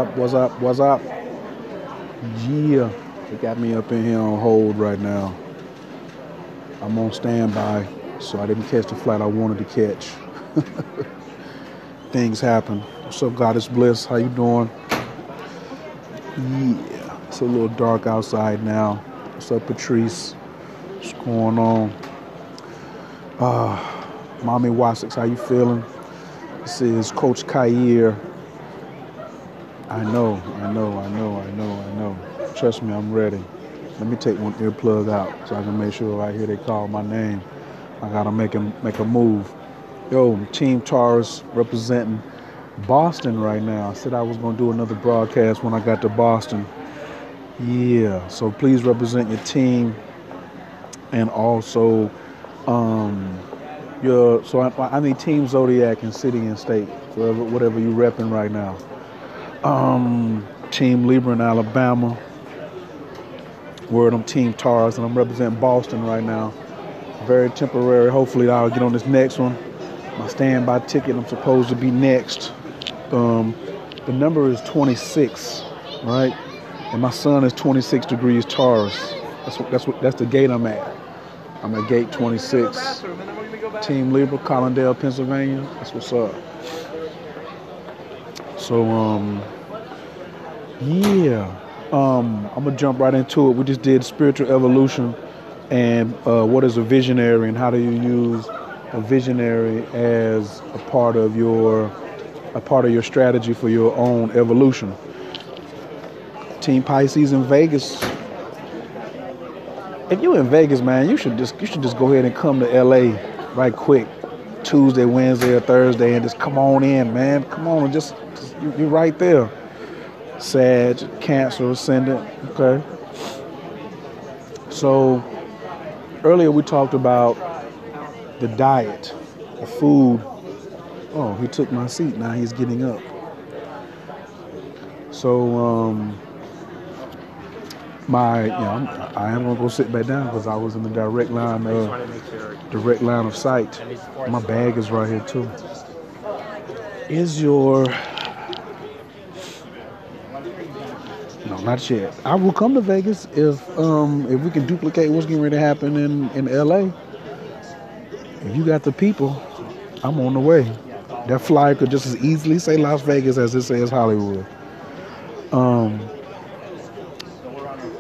What's up? What's up? Yeah, they got me up in here on hold right now. I'm on standby, so I didn't catch the flight I wanted to catch. Things happen. What's up, Goddess Bliss? How you doing? Yeah, it's a little dark outside now. What's up, Patrice? What's going on? Mommy Wasix, how you feeling? This is Coach Khayr. I know. Trust me, I'm ready. Let me take one earplug out so I can make sure right here they call my name. I gotta make a move. Yo, Team Taurus representing Boston right now. I said I was gonna do another broadcast when I got to Boston. Yeah, so please represent your team and also I need Team Zodiac and City and State, whatever you repping right now. Team Libra in Alabama. Word, I'm Team Taurus, and I'm representing Boston right now. Very temporary. Hopefully I'll get on this next one. My standby ticket, I'm supposed to be next. The number is 26, right? And my sun is 26 degrees Taurus. That's the gate I'm at. I'm at gate 26. Team Libra, Collindale, Pennsylvania. That's what's up. So, I'm gonna jump right into it. We just did spiritual evolution and what is a visionary and how do you use a visionary as a part of your strategy for your own evolution. Team Pisces in Vegas. If you're in Vegas, man, you should just go ahead and come to LA right quick. Tuesday, Wednesday, or Thursday, and just come on in, man. Come on, and just you're right there. Sag, Cancer, Ascendant. Okay. So earlier we talked about the diet, the food. Oh, he took my seat. Now he's getting up. So I am gonna go sit back down because I was in the direct line of sight. My bag is right here too. No, not yet. I will come to Vegas if we can duplicate what's getting ready to happen in LA. If you got the people, I'm on the way. That flyer could just as easily say Las Vegas as it says Hollywood.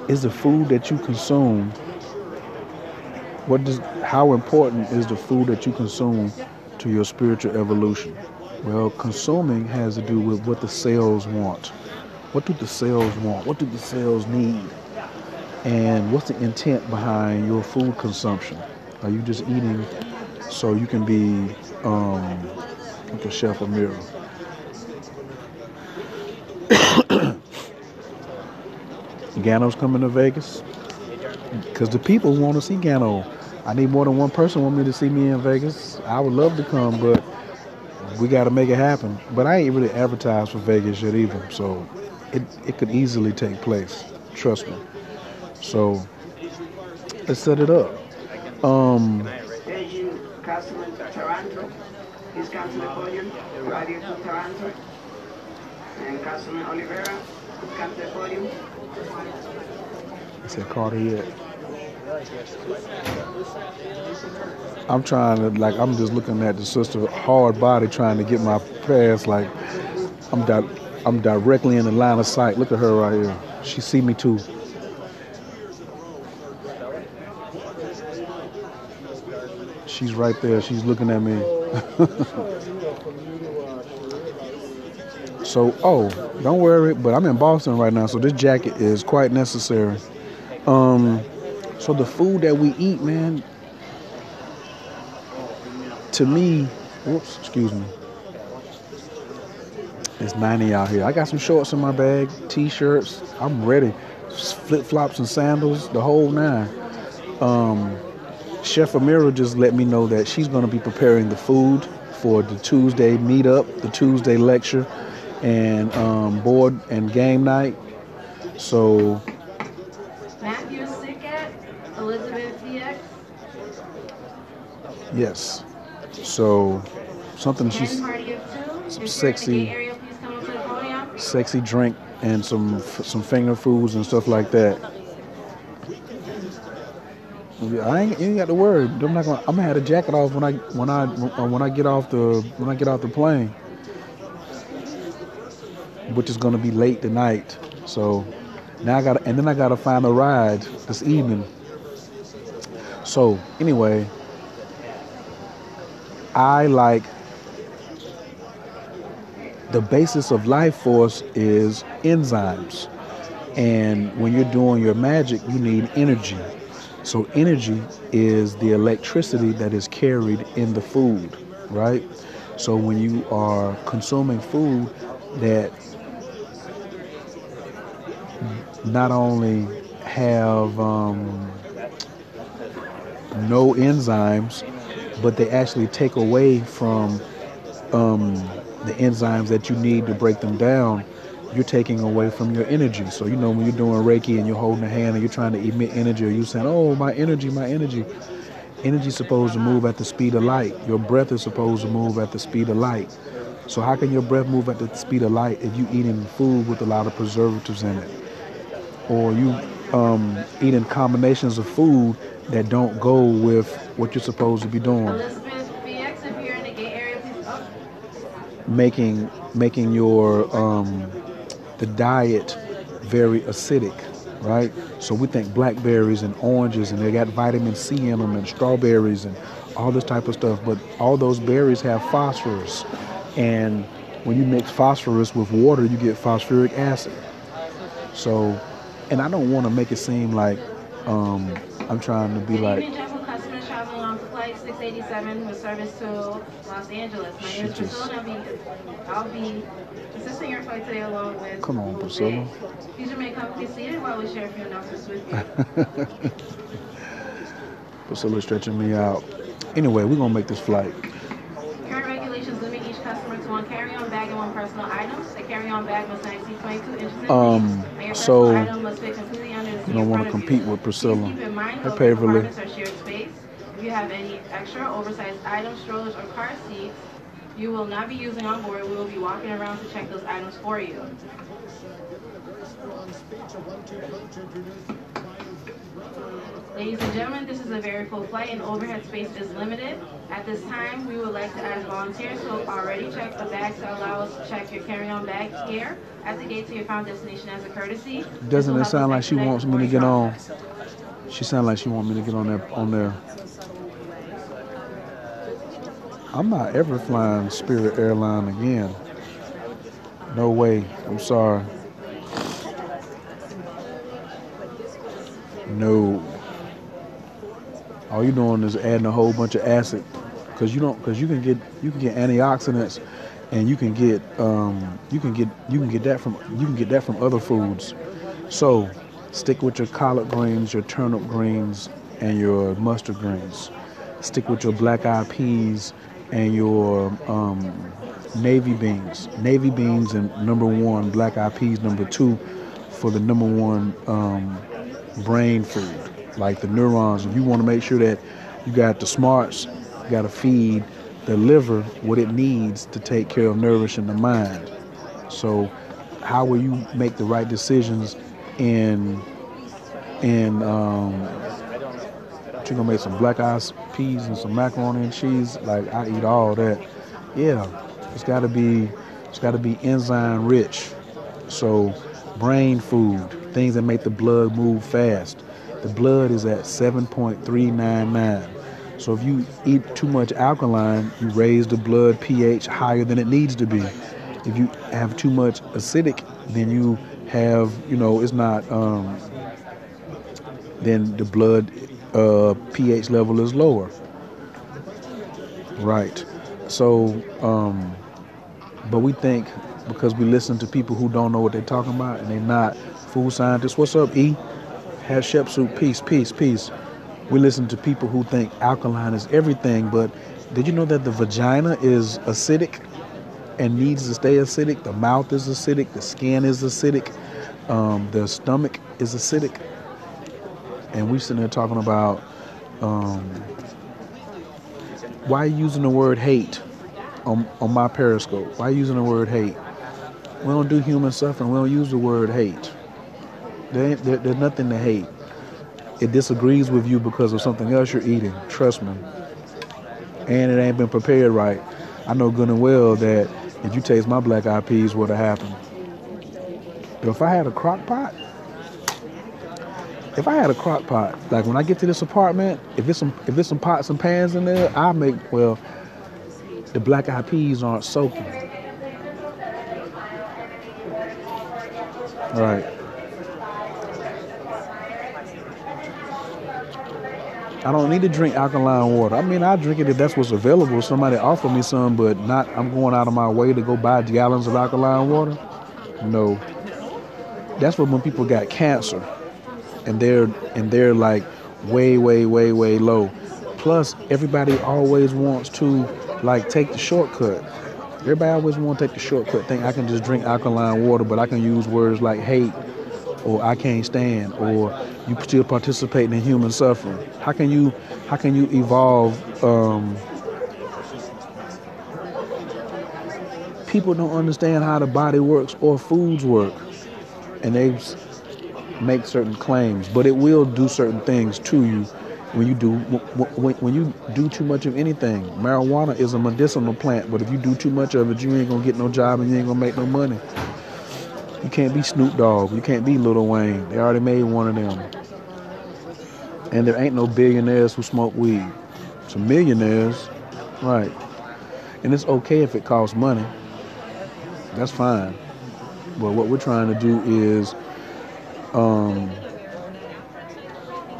Is the food that you consume, how important is the food that you consume to your spiritual evolution? Well, consuming has to do with what the cells want. What do the cells want? What do the cells need? And what's the intent behind your food consumption? Are you just eating so you can be like a chef of mirror? Gano's coming to Vegas because the people want to see Gano. I need more than one person want me to see me in Vegas. I would love to come, but we got to make it happen. But I ain't really advertised for Vegas yet either, so it could easily take place. Trust me. So let's set it up. Customer to Toronto. He's come to the podium. Radio to Toronto. And Customer Oliveira. Come to the podium. I said Carter yet. I'm just looking at the sister hard body trying to get my pass. Like I'm directly in the line of sight. Look at her right here. She see me too. She's right there. She's looking at me. So, don't worry, but I'm in Boston right now, so this jacket is quite necessary. So the food that we eat, man, to me, excuse me, it's 90 out here. I got some shorts in my bag, t-shirts, I'm ready. Flip-flops and sandals, the whole nine. Chef Amira just let me know that she's going to be preparing the food for the Tuesday meetup, the Tuesday lecture, and board and game night. So Matthew Sickett, Elizabeth DX. Yes. So something she's Party of two. some sexy sexy drink and some finger foods and stuff like that. I ain't got the word. I'm gonna have the jacket off when I get off the plane, which is gonna be late tonight. So now I gotta find a ride this evening. So anyway, I like the basis of life force is enzymes, and when you're doing your magic, you need energy. So energy is the electricity that is carried in the food, right? So when you are consuming food that not only have no enzymes, but they actually take away from the enzymes that you need to break them down, you're taking away from your energy. So, when you're doing Reiki and you're holding a hand and you're trying to emit energy, or you're saying, oh, my energy's supposed to move at the speed of light. Your breath is supposed to move at the speed of light. So how can your breath move at the speed of light if you eating food with a lot of preservatives in it? Or you eating combinations of food that don't go with what you're supposed to be doing? Elizabeth BX, if you're in the gay area, please. Making your the diet very acidic, right? So we think blackberries and oranges, and they got vitamin C in them, and strawberries and all this type of stuff, but all those berries have phosphorus, and when you mix phosphorus with water, you get phosphoric acid. So, and I don't want to make it seem like I'm trying to be like. Customers traveling on flight 687 with service to Los Angeles. My name is Priscilla, and I'll be assisting your flight today along with. Come on, Priscilla. Please remain comfortably seated while we share a few announcements with you. Priscilla's stretching me out. Anyway, we're gonna make this flight. Current regulations limit each customer to one carry-on bag and one personal item. The carry-on bag must not exceed 22 inches in length, and your personal item must fit completely under the seat. You don't want to compete with Priscilla. Keep in mind, Hey, Paverly. or shared space. If you have any extra oversized items, strollers, or car seats you will not be using on board, we will be walking around to check those items for you. Ladies and gentlemen, this is a very full flight and overhead space is limited. At this time, we would like to ask volunteers who have already checked the bags to allow us to check your carry-on bag here at the gate to your final destination as a courtesy. Doesn't it sound like she wants me to get on? She sounds like she wants me to get on there. I'm not ever flying Spirit Airline again. No way. I'm sorry. No. All you're doing is adding a whole bunch of acid, because you can get antioxidants, and you can get that from other foods. So stick with your collard greens, your turnip greens, and your mustard greens. Stick with your black eyed peas and your navy beans. Navy beans and number one, black eyed peas number two for the number one brain food, like the neurons. If you want to make sure that you got the smarts, you got to feed the liver what it needs to take care of nourishing the mind. So how will you make the right decisions in you're gonna make some black eyed peas and some macaroni and cheese? Like, I eat all that. Yeah, it's gotta be enzyme rich. So brain food, things that make the blood move fast. The blood is at 7.399. So if you eat too much alkaline, you raise the blood pH higher than it needs to be. If you have too much acidic, then you have, it's not, then the blood pH level is lower. Right. So, but we think, because we listen to people who don't know what they're talking about, and they're not food scientists. What's up, E? Hatshepsut, peace. We listen to people who think alkaline is everything, but did you know that the vagina is acidic and needs to stay acidic? The mouth is acidic, the skin is acidic, the stomach is acidic. And we sitting there talking about why are you using the word hate on my Periscope? Why are you using the word hate? We don't do human suffering. We don't use the word hate. There's nothing to hate. It disagrees with you because of something else you're eating. Trust me. And it ain't been prepared right. I know good and well that if you taste my black eyed peas, what'll happen? If I had a crock pot, like when I get to this apartment, if it's some pots and pans in there, the black eyed peas aren't soaking. Right. I don't need to drink alkaline water. I mean, I drink it if that's what's available. Somebody offer me some, but not. I'm going out of my way to go buy gallons of alkaline water. No. That's when people got cancer, and they're like way low. Plus, everybody always wants to like take the shortcut. Everybody always want to take the shortcut. Think I can just drink alkaline water, but I can use words like hate, or I can't stand, or you still participating in human suffering. How can you evolve? People don't understand how the body works or foods work, and they make certain claims, but it will do certain things to you when you do too much of anything. Marijuana is a medicinal plant, but if you do too much of it, you ain't gonna get no job and you ain't gonna make no money. You can't be Snoop Dogg. You can't be Lil Wayne. They already made one of them. And there ain't no billionaires who smoke weed. Some millionaires, right? And it's okay if it costs money. That's fine. But what we're trying to do is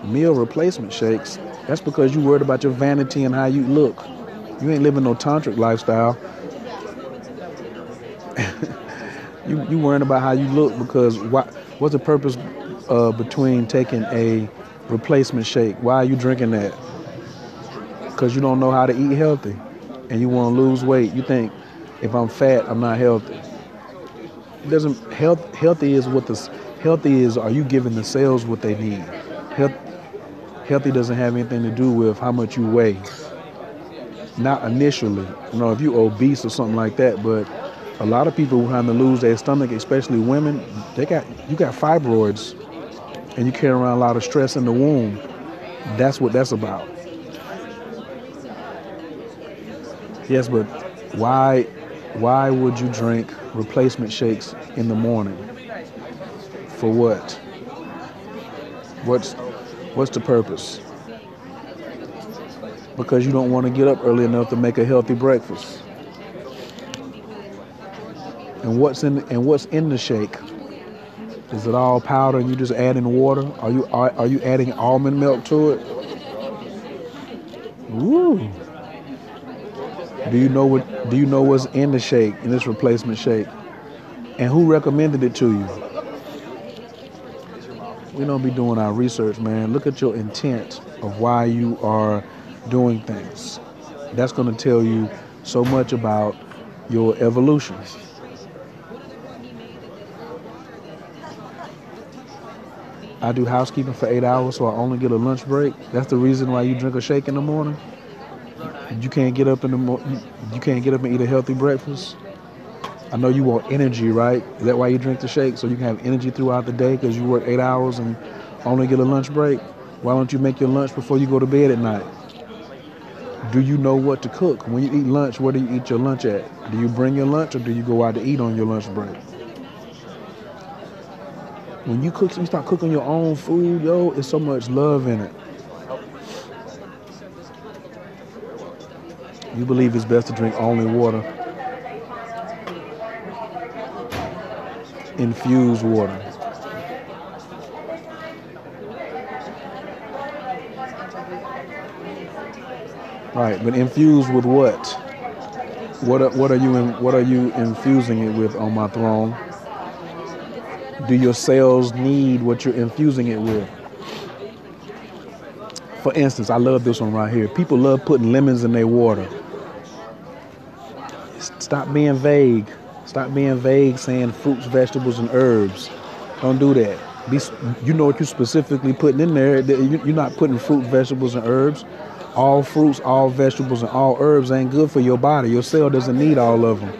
meal replacement shakes. That's because you worried about your vanity and how you look. You ain't living no tantric lifestyle. You worrying about how you look because what's the purpose between taking a replacement shake? Why are you drinking that? Because you don't know how to eat healthy and you want to lose weight. You think if I'm fat, I'm not healthy. Healthy is are you giving the cells what they need? Healthy doesn't have anything to do with how much you weigh. Not initially. If you're obese or something like that, but a lot of people trying to lose their stomach, especially women, you got fibroids and you carry around a lot of stress in the womb. That's what that's about. Yes, but why would you drink replacement shakes in the morning? For what? What's the purpose? Because you don't want to get up early enough to make a healthy breakfast. And what's in the shake? Is it all powder and you just add in water? Are you adding almond milk to it? Ooh. Do you know what's in the shake, in this replacement shake? And who recommended it to you? We don't be doing our research, man. Look at your intent of why you are doing things. That's going to tell you so much about your evolution. I do housekeeping for 8 hours, so I only get a lunch break. That's the reason why you drink a shake in the morning. You can't get up you can't get up and eat a healthy breakfast. I know you want energy, right? Is that why you drink the shake? So you can have energy throughout the day because you work 8 hours and only get a lunch break? Why don't you make your lunch before you go to bed at night? Do you know what to cook? When you eat lunch, where do you eat your lunch at? Do you bring your lunch or do you go out to eat on your lunch break? When you cook, you start cooking your own food, it's so much love in it. You believe it's best to drink only water. Infused water. Right, but infused with what? What are you infusing it with on my throne? Do your cells need what you're infusing it with? For instance, I love this one right here. People love putting lemons in their water. Stop being vague. Stop being vague saying fruits, vegetables, and herbs. Don't do that. You know what you're specifically putting in there. You're not putting fruits, vegetables, and herbs. All fruits, all vegetables, and all herbs ain't good for your body. Your cell doesn't need all of them.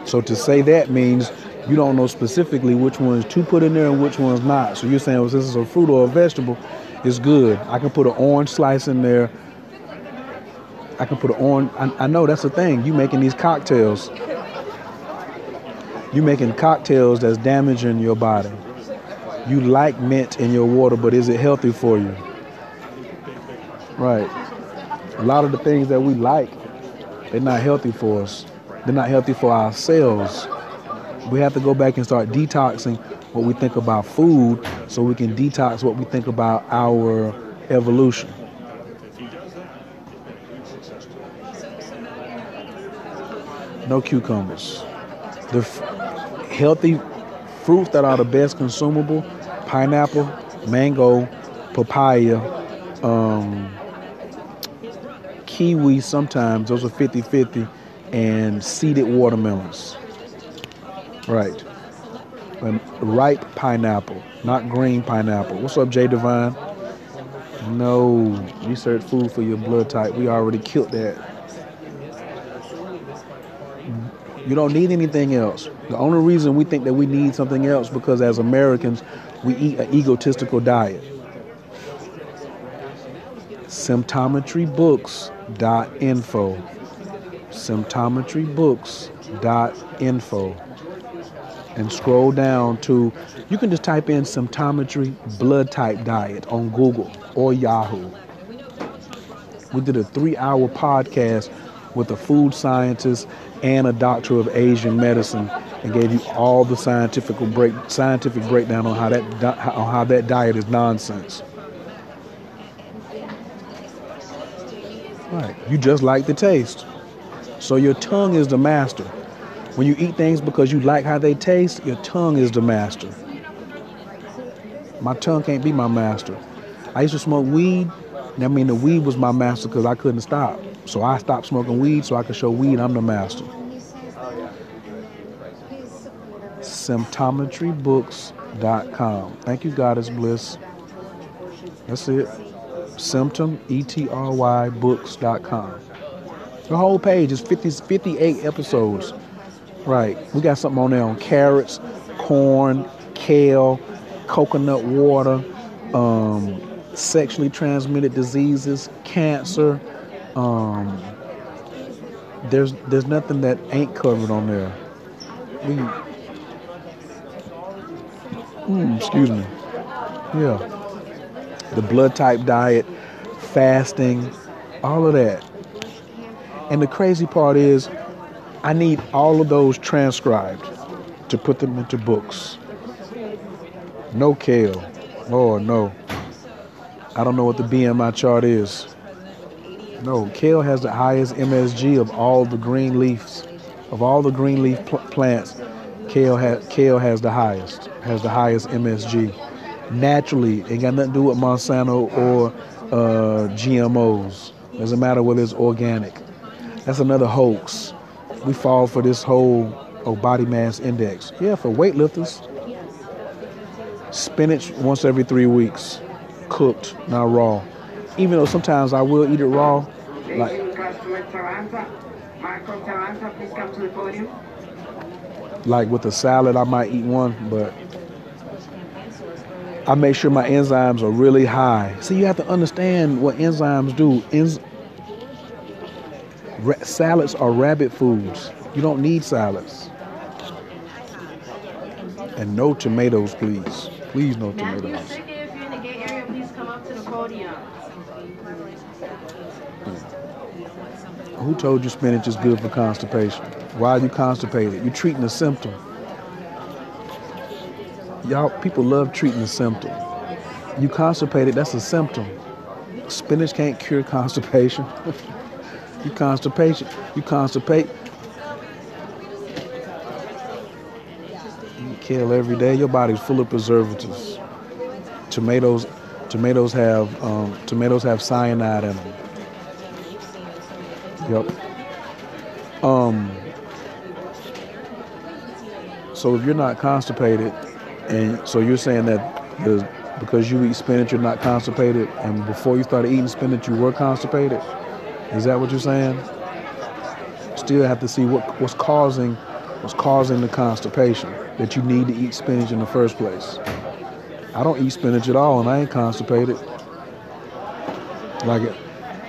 So to say that means You don't know specifically which ones to put in there and which ones not. So you're saying, well, this is a fruit or a vegetable, it's good. I can put an orange slice in there. I can put an orange. I know that's the thing. You making these cocktails. You making cocktails that's damaging your body. You like mint in your water, but is it healthy for you? Right. A lot of the things that we like, they're not healthy for us. They're not healthy for our cells. We have to go back and start detoxing what we think about food so we can detox what we think about our evolution. No cucumbers. The healthy fruits that are the best consumable: pineapple, mango, papaya, kiwi sometimes, those are 50-50, and seeded watermelons. Right. And ripe pineapple, not green pineapple. What's up, Jay Divine? No, research food for your blood type. We already killed that. You don't need anything else. The only reason we think that we need something else because as Americans, we eat an egotistical diet. Symptometrybooks.info. Symptometrybooks.info. And scroll down to, you can just type in symptometry blood type diet on Google or Yahoo. We did a 3-hour podcast with a food scientist and a doctor of Asian medicine and gave you all the scientific breakdown on how that diet is nonsense. Right. You just like the taste. So your tongue is the master. When you eat things because you like how they taste, your tongue is the master. My tongue can't be my master. I used to smoke weed. I mean, the weed was my master because I couldn't stop. So I stopped smoking weed so I could show weed I'm the master. Symptometrybooks.com. Thank you, Goddess Bliss. That's it. Symptometrybooks.com. The whole page is 58 episodes. Right. We got something on there on carrots, corn, kale, coconut water, sexually transmitted diseases, cancer. There's nothing that ain't covered on there. Excuse me. Yeah. The blood type diet, fasting, all of that. And the crazy part is, I need all of those transcribed to put them into books. No kale. Lord, no. I don't know what the BMI chart is. No, kale has the highest MSG of all the green leaves. Of all the green leaf plants, kale has the highest MSG. Naturally, it ain't got nothing to do with Monsanto or GMOs. Doesn't matter whether it's organic. That's another hoax. We fall for this whole body mass index. Yeah, for weightlifters. Spinach once every 3 weeks, cooked, not raw. Even though sometimes I will eat it raw. Like with a salad, I might eat one, but I make sure my enzymes are really high. See, you have to understand what enzymes do. Salads are rabbit foods. You don't need salads. And no tomatoes, please. Please, no tomatoes. Matthew Sticker, if you're in the gay area, please come up to the podium. Who told you spinach is good for constipation? Why are you constipated? You're treating a symptom. Y'all, people love treating a symptom. You constipated, that's a symptom. Spinach can't cure constipation. You constipate. You kale every day. Your body's full of preservatives. Tomatoes have cyanide in them. Yep. So if you're not constipated, and so you're saying that because you eat spinach, you're not constipated, and before you started eating spinach, you were constipated? Is that what you're saying? Still have to see what's causing was causing the constipation that you need to eat spinach in the first place. I don't eat spinach at all, and I ain't constipated. Like,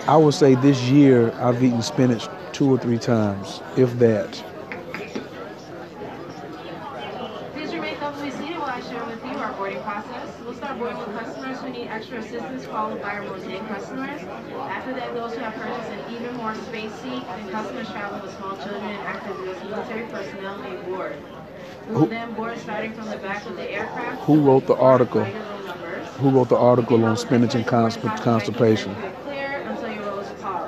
I would say this year I've eaten spinach 2 or 3 times, if that. Please remain comfortably seated while I share with you our boarding process. We'll start boarding with customers who need extra assistance, followed by our rotating customers. After that, those who have purchased an even more space seat and customers traveling with small children and active U.S. military personnel may board. We will then board starting from the back of the aircraft. Who wrote the article? Who wrote the article on spinach and constipation?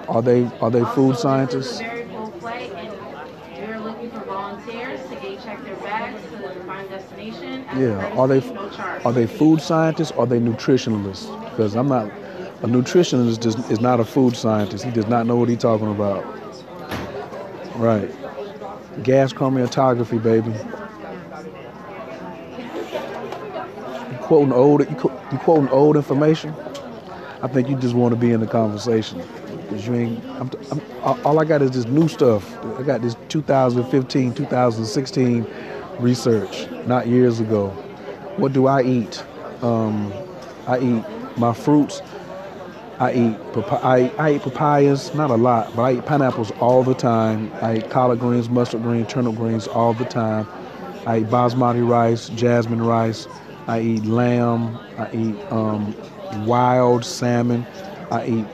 Are they food scientists? This is a very full flight, and we're looking for volunteers to gate check their bags to the defined destination. Yeah, are they food scientists or are they nutritionalists? Because I'm not a nutritionist. Is not a food scientist. He does not know what he's talking about. Right. Gas chromatography, baby. You quoting old information? I think you just want to be in the conversation. Cause you ain't. All I got is this new stuff. I got this 2015, 2016 research, not years ago. What do I eat? I eat my fruits. I eat papayas, not a lot, but I eat pineapples all the time. I eat collard greens, mustard greens, turnip greens all the time. I eat basmati rice, jasmine rice. I eat lamb. I eat wild salmon. I eat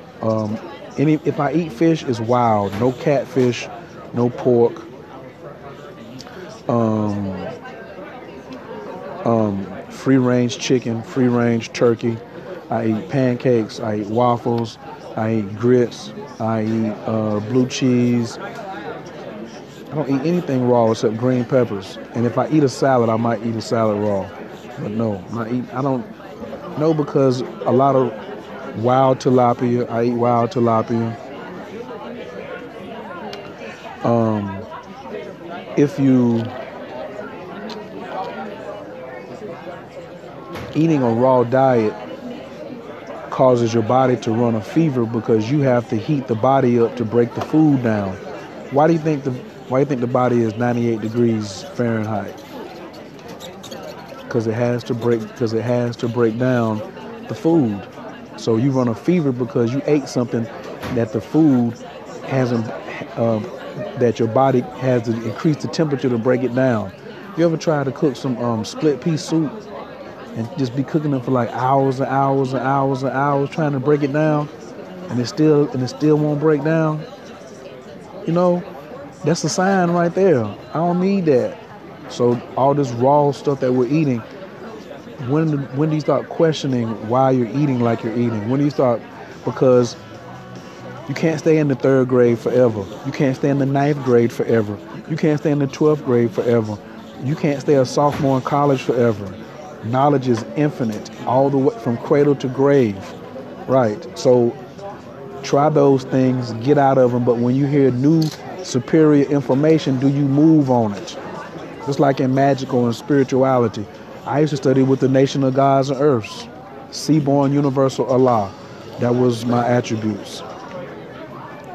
if I eat fish, it's wild. No catfish, no pork. Free range chicken, free range turkey. I eat pancakes. I eat waffles. I eat grits. I eat blue cheese. I don't eat anything raw except green peppers. And if I eat a salad, I might eat a salad raw. But no, I don't know, because a lot of wild tilapia, I eat wild tilapia. If you eating a raw diet causes your body to run a fever because you have to heat the body up to break the food down. Why do you think the body is 98 degrees Fahrenheit? Because it has to break down the food. So you run a fever because you ate something that the food hasn't, that your body has to increase the temperature to break it down. You ever try to cook some split pea soup and just be cooking them for like hours and hours and hours and hours trying to break it down, and it still won't break down? You know, that's a sign right there. I don't need that. So all this raw stuff that we're eating, when do you start questioning why you're eating like you're eating? When do you start? Because you can't stay in the 3rd grade forever. You can't stay in the 9th grade forever. You can't stay in the 12th grade forever. You can't stay a sophomore in college forever. Knowledge is infinite, all the way from cradle to grave. Right. So try those things, get out of them. But when you hear new, superior information, do you move on it? Just like in magical and spirituality. I used to study with the nation of gods and earths. Seaborn universal Allah. That was my attributes.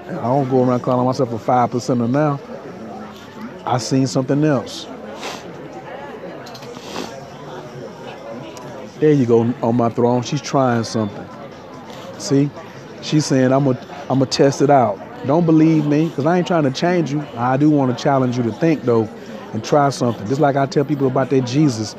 And I don't go around calling myself a 5%er now. I seen something else. There you go, on my throne. She's trying something. See? She's saying, I'm gonna test it out. Don't believe me, because I ain't trying to change you. I do want to challenge you to think, though, and try something. Just like I tell people about that Jesus.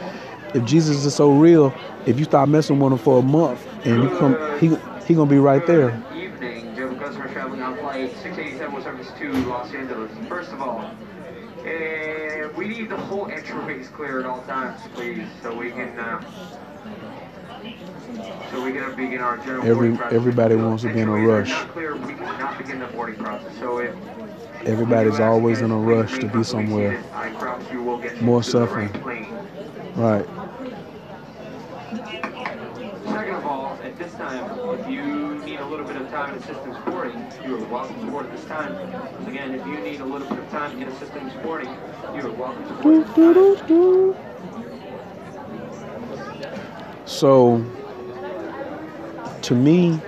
If Jesus is so real, if you start messing with him for a month and you come, he gonna be right there. Evening, German customer traveling on flight 687 with service to Los Angeles. First of all, we need the whole entryways clear at all times, please, so we can begin our general boarding process. Everybody wants to be in a rush. Not clear, we cannot begin the boarding process. So if everybody's always in a rush to be somewhere. I promise you we'll get More to the suffering. right plane. Right. Second of all, at this time, if you need a little bit of time and assistance boarding, you are welcome to board at this time. Once again, if you need a little bit of time and assistance boarding, you are welcome to board at this time. So, to me,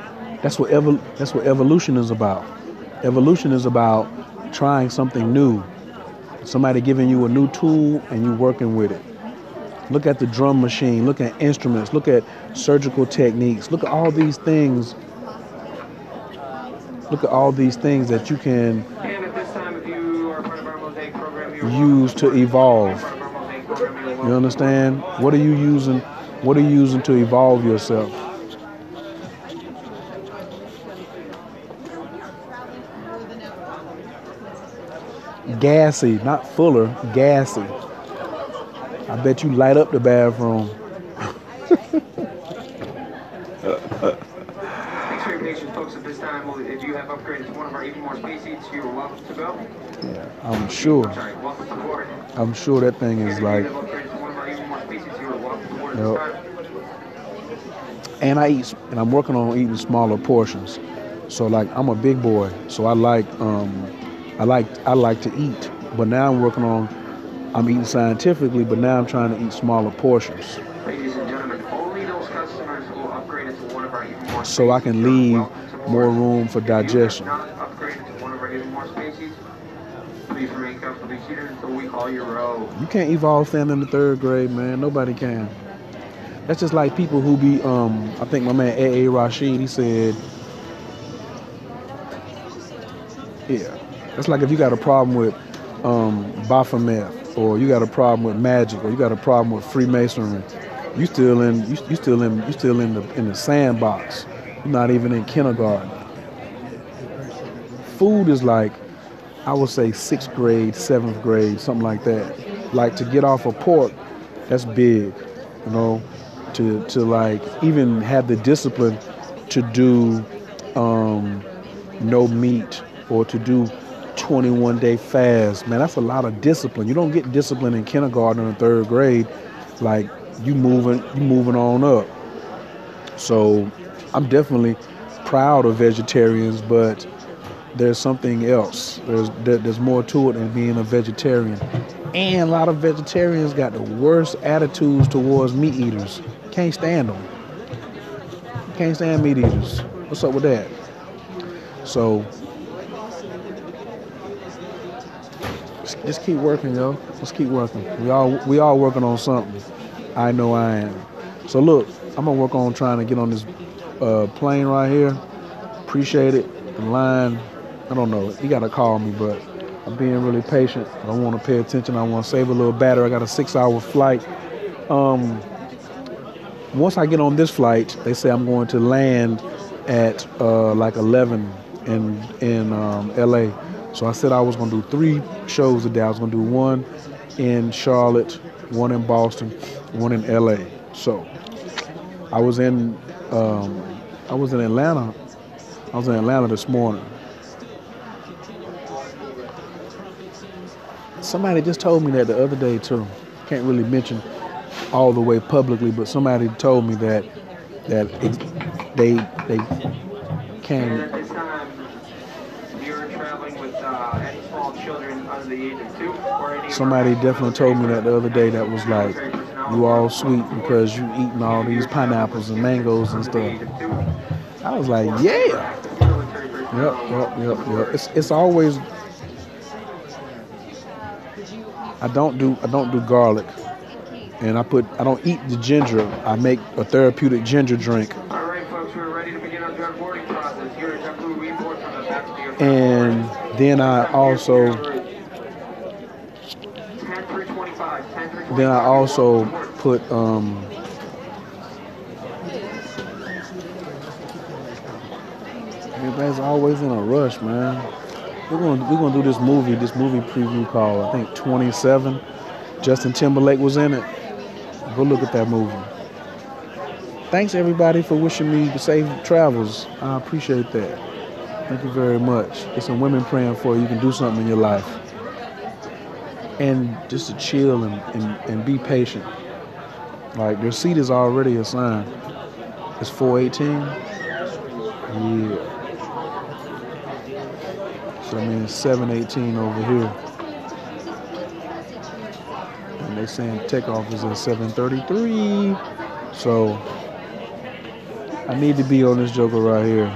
that's what evolution is about. Evolution is about trying something new. Somebody giving you a new tool and you working with it. Look at the drum machine. Look at instruments. Look at surgical techniques. Look at all these things. Look at all these things that you can use to evolve. You understand? What are you using? What are you using to evolve yourself? Gassy, not fuller, gassy. I bet you light up the bathroom. Thanks for your patience, folks. At this time, if you have upgraded to one of our even more space seats, you're welcome to go. Yeah, I'm sure. Sorry, welcome to board. I'm sure that thing is like. If you have upgraded to one of our even more space seats, you're welcome to board at this time. And I'm working on eating smaller portions. So like I'm a big boy, so I like to eat. But now I'm eating scientifically, but now I'm trying to eat smaller portions. Ladies and gentlemen, only those customers who upgraded to one of our even more space So I can leave more room for If you have digestion. not upgraded to one of our even more space seats, please remain comfortably seated until we call your row. You can't evolve standing in the 3rd grade, man. Nobody can. That's just like people who be, I think my man A.A. Rashid, he said, yeah. That's like if you got a problem with Baphomet, or you got a problem with magic, or you got a problem with Freemasonry, you still in the sandbox. You're not even in kindergarten. Food is like, I would say 6th grade, 7th grade, something like that. Like to get off of pork, that's big, you know. To like even have the discipline to do no meat, or to do 21-day fast, man, that's a lot of discipline. You don't get discipline in kindergarten or 3rd grade. Like you moving on up. So I'm definitely proud of vegetarians, but there's something else. There's more to it than being a vegetarian. And a lot of vegetarians got the worst attitudes towards meat eaters. Can't stand them. Can't stand meat eaters. What's up with that? So just keep working, yo. Let's keep working. We all working on something. I know I am. So look, I'm gonna work on trying to get on this plane right here. Appreciate it. The line, I don't know. You gotta call me, but I'm being really patient. I don't want to pay attention. I want to save a little battery. I got a 6-hour flight. Once I get on this flight, they say I'm going to land at like 11 in LA. So I said I was going to do 3 shows a day. I was going to do 1 in Charlotte, 1 in Boston, 1 in LA. So I was in Atlanta. I was in Atlanta this morning. Somebody just told me that the other day too. Can't really mention all the way publicly, but somebody told me that they came. And at this time, you're traveling with any small children under the age of 2 or any. Somebody definitely told me that the other day. That was like, you all sweet because you eating all these pineapples and mangoes and stuff. I was like, yeah. Yep. It's always. I don't do garlic, and I don't eat the ginger. I make a therapeutic ginger drink. All right, folks, we're ready to begin our drug boarding process. Here at JetBlue, we board from the back of your. And then I also. 10-325. Then I also put Everybody's always in a rush, man. We're gonna do this movie preview called, I think, 27. Justin Timberlake was in it. Go look at that movie. Thanks everybody for wishing me the safe travels. I appreciate that. Thank you very much. There's some women praying for you. You can do something in your life. And just to chill and be patient. Like, your seat is already assigned. It's 418. Yeah. So I mean it's 718 over here. And they saying takeoff is at 733. So I need to be on this joker right here.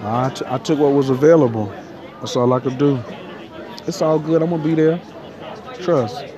I took what was available. That's all I could do. It's all good. I'm gonna be there. Trust.